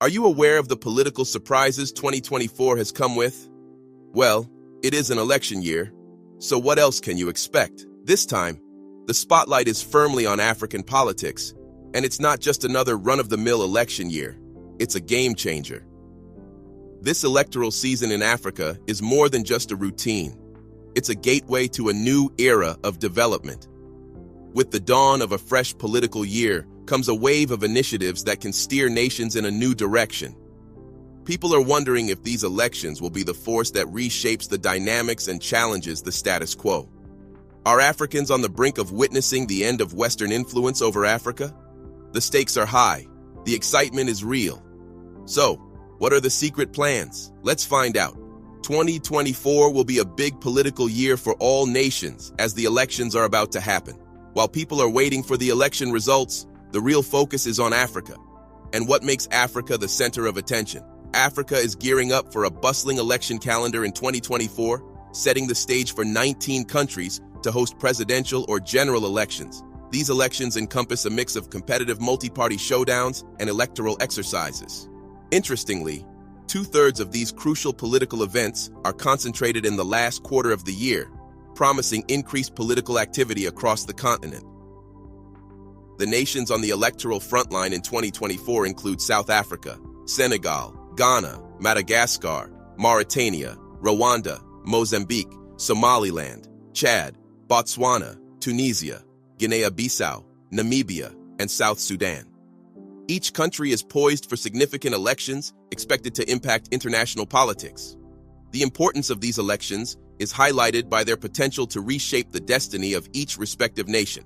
Are you aware of the political surprises 2024 has come with? Well, it is an election year, so what else can you expect? This time, the spotlight is firmly on African politics, and it's not just another run-of-the-mill election year. It's a game changer. This electoral season in Africa is more than just a routine. It's a gateway to a new era of development. With the dawn of a fresh political year comes a wave of initiatives that can steer nations in a new direction. People are wondering if these elections will be the force that reshapes the dynamics and challenges the status quo. Are Africans on the brink of witnessing the end of Western influence over Africa? The stakes are high. The excitement is real. So, what are the secret plans? Let's find out. 2024 will be a big political year for all nations as the elections are about to happen. While people are waiting for the election results, the real focus is on Africa. And what makes Africa the center of attention? Africa is gearing up for a bustling election calendar in 2024, setting the stage for 19 countries to host presidential or general elections. These elections encompass a mix of competitive multi-party showdowns and electoral exercises. Interestingly, two-thirds of these crucial political events are concentrated in the last quarter of the year, promising increased political activity across the continent. The nations on the electoral frontline in 2024 include South Africa, Senegal, Ghana, Madagascar, Mauritania, Rwanda, Mozambique, Somaliland, Chad, Botswana, Tunisia, Guinea-Bissau, Namibia, and South Sudan. Each country is poised for significant elections expected to impact international politics. The importance of these elections is highlighted by their potential to reshape the destiny of each respective nation.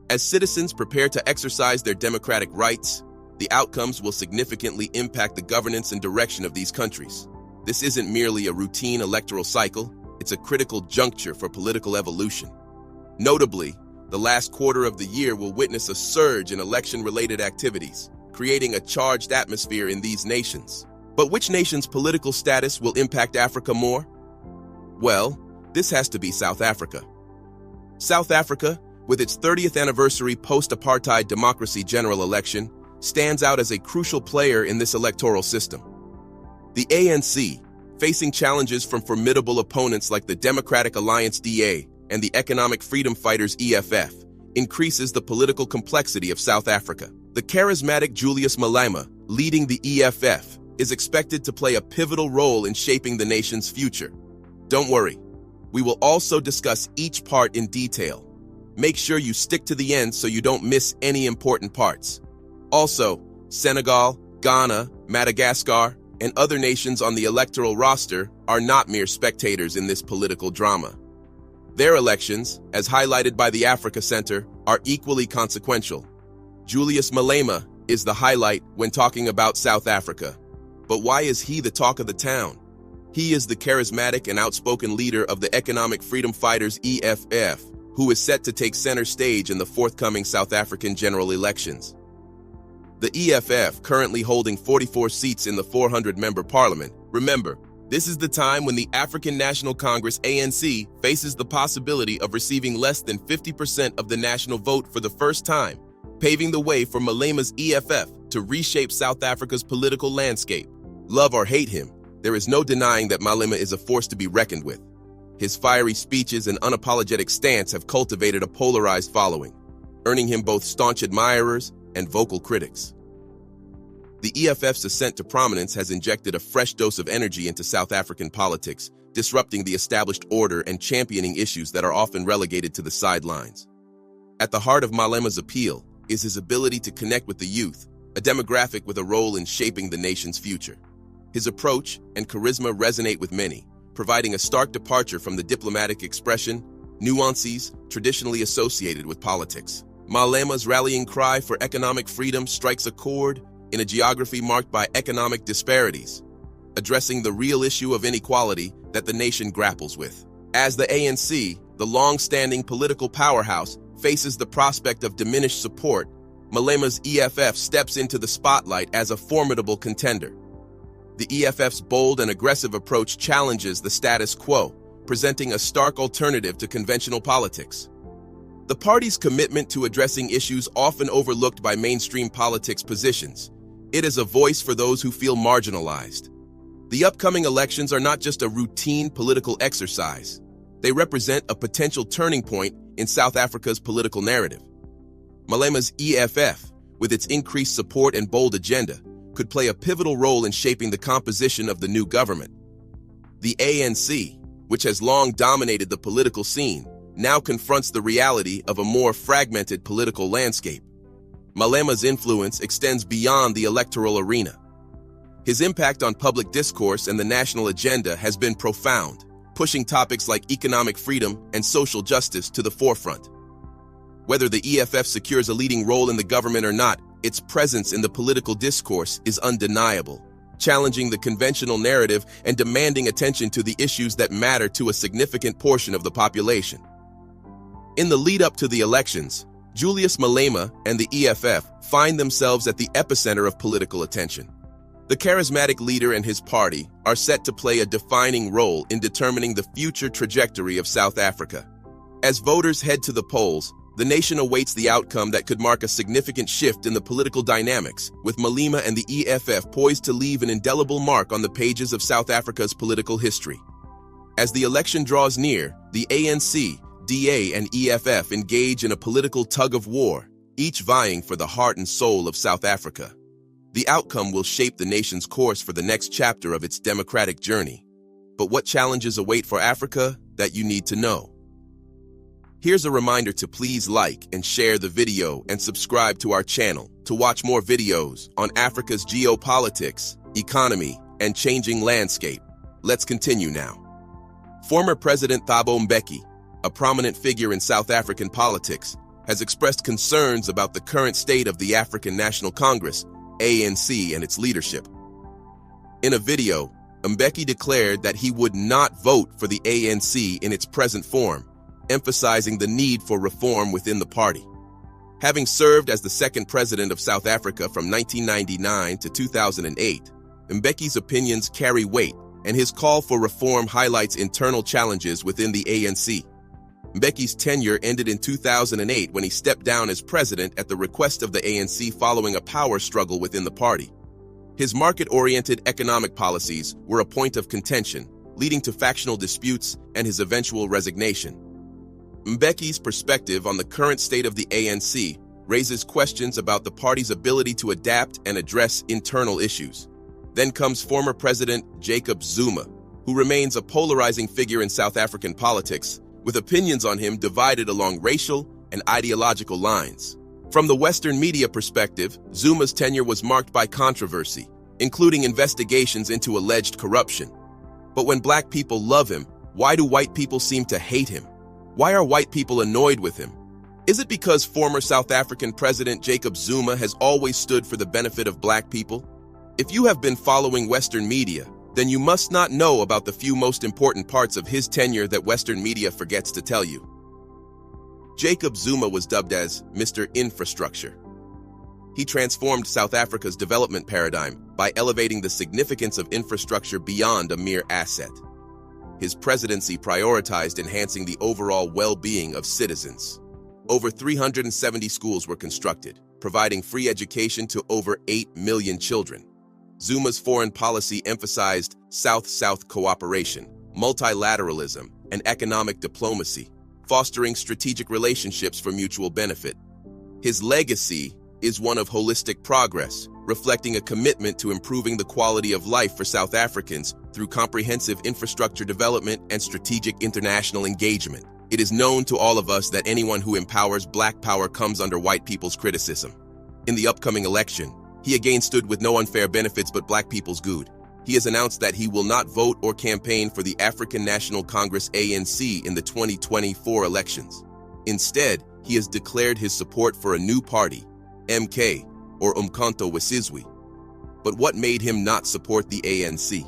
As citizens prepare to exercise their democratic rights, the outcomes will significantly impact the governance and direction of these countries. This isn't merely a routine electoral cycle, it's a critical juncture for political evolution. Notably, the last quarter of the year will witness a surge in election-related activities, creating a charged atmosphere in these nations. But which nation's political status will impact Africa more? Well, this has to be South Africa. South Africa, with its 30th anniversary post-apartheid democracy general election, stands out as a crucial player in this electoral system. The ANC, facing challenges from formidable opponents like the Democratic Alliance DA and the Economic Freedom Fighters EFF, increases the political complexity of South Africa. The charismatic Julius Malema, leading the EFF, is expected to play a pivotal role in shaping the nation's future. Don't worry, we will also discuss each part in detail. Make sure you stick to the end so you don't miss any important parts. Also, Senegal, Ghana, Madagascar, and other nations on the electoral roster are not mere spectators in this political drama. Their elections, as highlighted by the Africa Center, are equally consequential. Julius Malema is the highlight when talking about South Africa. But why is he the talk of the town? He is the charismatic and outspoken leader of the Economic Freedom Fighters EFF, who is set to take center stage in the forthcoming South African general elections. The EFF, currently holding 44 seats in the 400-member parliament. Remember, this is the time when the African National Congress ANC faces the possibility of receiving less than 50% of the national vote for the first time, paving the way for Malema's EFF to reshape South Africa's political landscape. Love or hate him, there is no denying that Malema is a force to be reckoned with. His fiery speeches and unapologetic stance have cultivated a polarized following, earning him both staunch admirers and vocal critics. The EFF's ascent to prominence has injected a fresh dose of energy into South African politics, disrupting the established order and championing issues that are often relegated to the sidelines. At the heart of Malema's appeal is his ability to connect with the youth, a demographic with a role in shaping the nation's future. His approach and charisma resonate with many, providing a stark departure from the diplomatic expression, nuances traditionally associated with politics. Malema's rallying cry for economic freedom strikes a chord in a geography marked by economic disparities, addressing the real issue of inequality that the nation grapples with. As the ANC, the long-standing political powerhouse, faces the prospect of diminished support, Malema's EFF steps into the spotlight as a formidable contender. The EFF's bold and aggressive approach challenges the status quo, presenting a stark alternative to conventional politics. The party's commitment to addressing issues often overlooked by mainstream politics positions, It is a voice for those who feel marginalized. The upcoming elections are not just a routine political exercise. They represent a potential turning point in South Africa's political narrative. Malema's EFF, with its increased support and bold agenda, could play a pivotal role in shaping the composition of the new government. The ANC, which has long dominated the political scene, now confronts the reality of a more fragmented political landscape. Malema's influence extends beyond the electoral arena. His impact on public discourse and the national agenda has been profound, pushing topics like economic freedom and social justice to the forefront. Whether the EFF secures a leading role in the government or not, its presence in the political discourse is undeniable, challenging the conventional narrative and demanding attention to the issues that matter to a significant portion of the population. In the lead-up to the elections, Julius Malema and the EFF find themselves at the epicenter of political attention. The charismatic leader and his party are set to play a defining role in determining the future trajectory of South Africa. As voters head to the polls, the nation awaits the outcome that could mark a significant shift in the political dynamics, with Malema and the EFF poised to leave an indelible mark on the pages of South Africa's political history. As the election draws near, the ANC, DA, and EFF engage in a political tug-of-war, each vying for the heart and soul of South Africa. The outcome will shape the nation's course for the next chapter of its democratic journey. But what challenges await for Africa that you need to know? Here's a reminder to please like and share the video and subscribe to our channel to watch more videos on Africa's geopolitics, economy, and changing landscape. Let's continue now. Former President Thabo Mbeki, a prominent figure in South African politics, has expressed concerns about the current state of the African National Congress, ANC, and its leadership. In a video, Mbeki declared that he would not vote for the ANC in its present form, emphasizing the need for reform within the party. Having served as the second president of South Africa from 1999 to 2008, Mbeki's opinions carry weight, and his call for reform highlights internal challenges within the ANC. Mbeki's tenure ended in 2008 when he stepped down as president at the request of the ANC following a power struggle within the party. His market-oriented economic policies were a point of contention, leading to factional disputes and his eventual resignation. Mbeki's perspective on the current state of the ANC raises questions about the party's ability to adapt and address internal issues. Then comes former President Jacob Zuma, who remains a polarizing figure in South African politics, with opinions on him divided along racial and ideological lines. From the Western media perspective, Zuma's tenure was marked by controversy, including investigations into alleged corruption. But when black people love him, why do white people seem to hate him? Why are white people annoyed with him? Is it because former South African President Jacob Zuma has always stood for the benefit of black people? If you have been following Western media, then you must not know about the few most important parts of his tenure that Western media forgets to tell you. Jacob Zuma was dubbed as Mr. Infrastructure. He transformed South Africa's development paradigm by elevating the significance of infrastructure beyond a mere asset. His presidency prioritized enhancing the overall well-being of citizens. Over 370 schools were constructed, providing free education to over 8 million children. Zuma's foreign policy emphasized South-South cooperation, multilateralism, and economic diplomacy, fostering strategic relationships for mutual benefit. His legacy is one of holistic progress, reflecting a commitment to improving the quality of life for South Africans through comprehensive infrastructure development and strategic international engagement. It is known to all of us that anyone who empowers black power comes under white people's criticism. In the upcoming election, he again stood with no unfair benefits but black people's good. He has announced that he will not vote or campaign for the African National Congress ANC in the 2024 elections. Instead, he has declared his support for a new party, MK, or Umkhonto weSizwe. But what made him not support the ANC?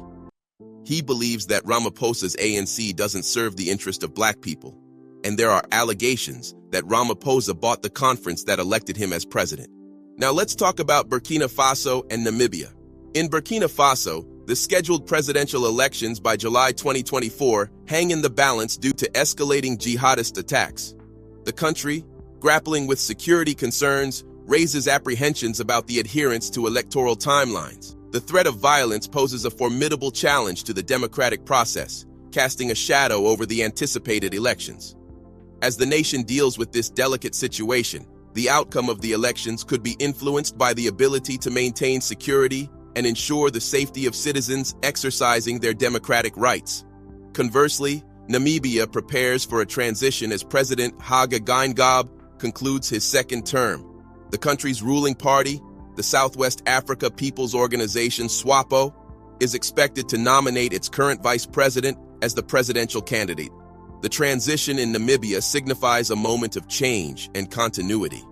He believes that Ramaphosa's ANC doesn't serve the interest of black people, and there are allegations that Ramaphosa bought the conference that elected him as president. Now let's talk about Burkina Faso and Namibia. In Burkina Faso, the scheduled presidential elections by July 2024 hang in the balance due to escalating jihadist attacks. The country, grappling with security concerns, raises apprehensions about the adherence to electoral timelines. The threat of violence poses a formidable challenge to the democratic process, casting a shadow over the anticipated elections. As the nation deals with this delicate situation, the outcome of the elections could be influenced by the ability to maintain security and ensure the safety of citizens exercising their democratic rights. Conversely, Namibia prepares for a transition as President Hage Geingob concludes his second term. The country's ruling party, the Southwest Africa People's Organization SWAPO, is expected to nominate its current vice president as the presidential candidate. The transition in Namibia signifies a moment of change and continuity.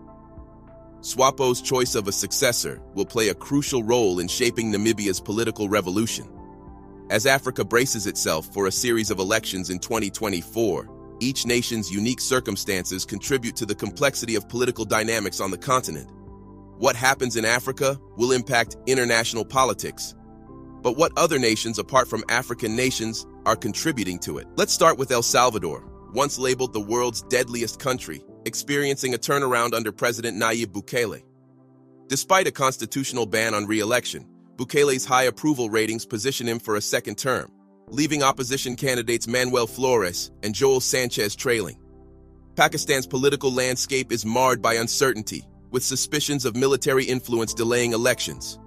SWAPO's choice of a successor will play a crucial role in shaping Namibia's political revolution. As Africa braces itself for a series of elections in 2024, each nation's unique circumstances contribute to the complexity of political dynamics on the continent. What happens in Africa will impact international politics. But what other nations apart from African nations are contributing to it? Let's start with El Salvador, once labeled the world's deadliest country, experiencing a turnaround under President Nayib Bukele. Despite a constitutional ban on re-election, Bukele's high approval ratings position him for a second term, leaving opposition candidates Manuel Flores and Joel Sanchez trailing. Pakistan's political landscape is marred by uncertainty, with suspicions of military influence delaying elections.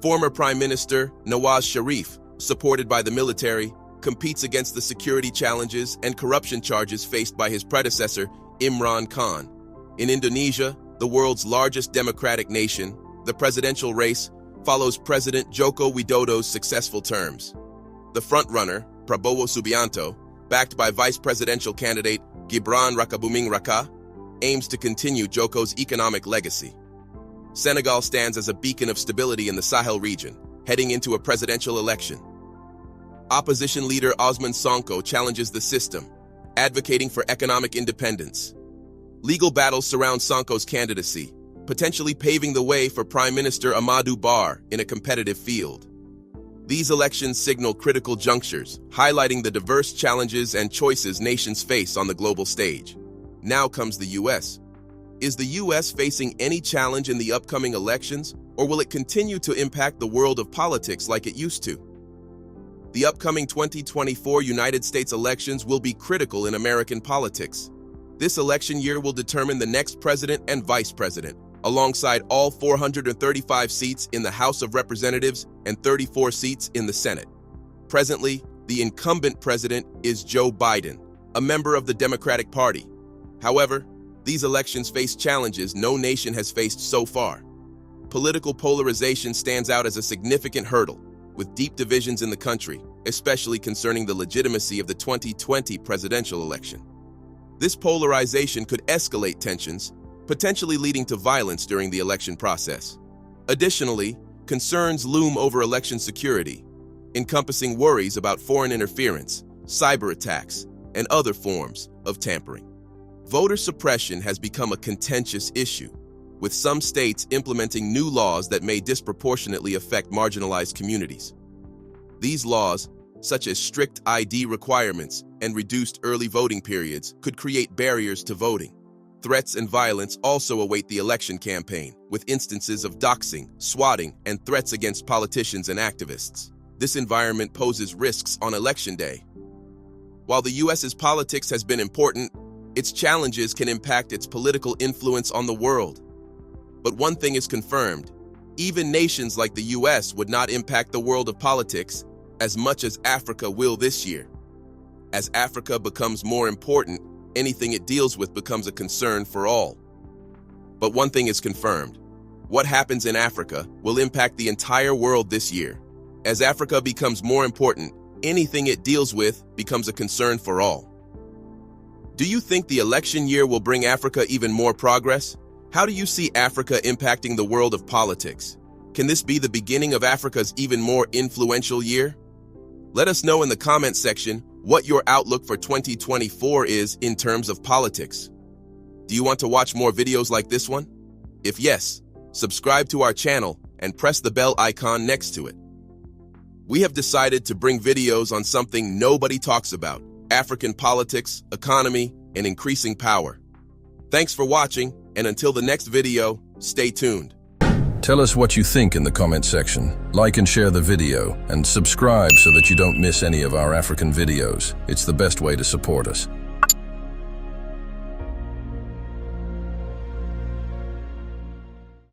Former Prime Minister Nawaz Sharif, supported by the military, competes against the security challenges and corruption charges faced by his predecessor, Imran Khan. In Indonesia, the world's largest democratic nation, the presidential race follows President Joko Widodo's successful terms. The frontrunner, Prabowo Subianto, backed by vice presidential candidate Gibran Rakabuming Raka, aims to continue Joko's economic legacy. Senegal stands as a beacon of stability in the Sahel region, heading into a presidential election. Opposition leader Ousmane Sonko challenges the system, advocating for economic independence. Legal battles surround Sonko's candidacy, potentially paving the way for Prime Minister Amadou Barre in a competitive field. These elections signal critical junctures, highlighting the diverse challenges and choices nations face on the global stage. Now comes the U.S. Is the U.S. facing any challenge in the upcoming elections, or will it continue to impact the world of politics like it used to? The upcoming 2024 United States elections will be critical in American politics. This election year will determine the next president and vice president, alongside all 435 seats in the House of Representatives and 34 seats in the Senate. Presently, the incumbent president is Joe Biden, a member of the Democratic Party. However, these elections face challenges no nation has faced so far. Political polarization stands out as a significant hurdle, with deep divisions in the country, especially concerning the legitimacy of the 2020 presidential election. This polarization could escalate tensions, potentially leading to violence during the election process. Additionally, concerns loom over election security, encompassing worries about foreign interference, cyber attacks, and other forms of tampering. Voter suppression has become a contentious issue, with some states implementing new laws that may disproportionately affect marginalized communities. These laws, such as strict ID requirements and reduced early voting periods, could create barriers to voting. Threats and violence also await the election campaign, with instances of doxing, swatting, and threats against politicians and activists. This environment poses risks on election day. While the U.S.'s politics has been important, its challenges can impact its political influence on the world. But one thing is confirmed: even nations like the U.S. would not impact the world of politics as much as Africa will this year. As Africa becomes more important, anything it deals with becomes a concern for all. But one thing is confirmed: what happens in Africa will impact the entire world this year. As Africa becomes more important, anything it deals with becomes a concern for all. Do you think the election year will bring Africa even more progress? How do you see Africa impacting the world of politics? Can this be the beginning of Africa's even more influential year? Let us know in the comment section what your outlook for 2024 is in terms of politics. Do you want to watch more videos like this one? If yes, subscribe to our channel and press the bell icon next to it. We have decided to bring videos on something nobody talks about: African politics, economy, and increasing power. Thanks for watching, and until the next video, Stay tuned. Tell us what you think in the comment section. Like and share the video, and subscribe so that you don't miss any of our African videos. It's the best way to support us.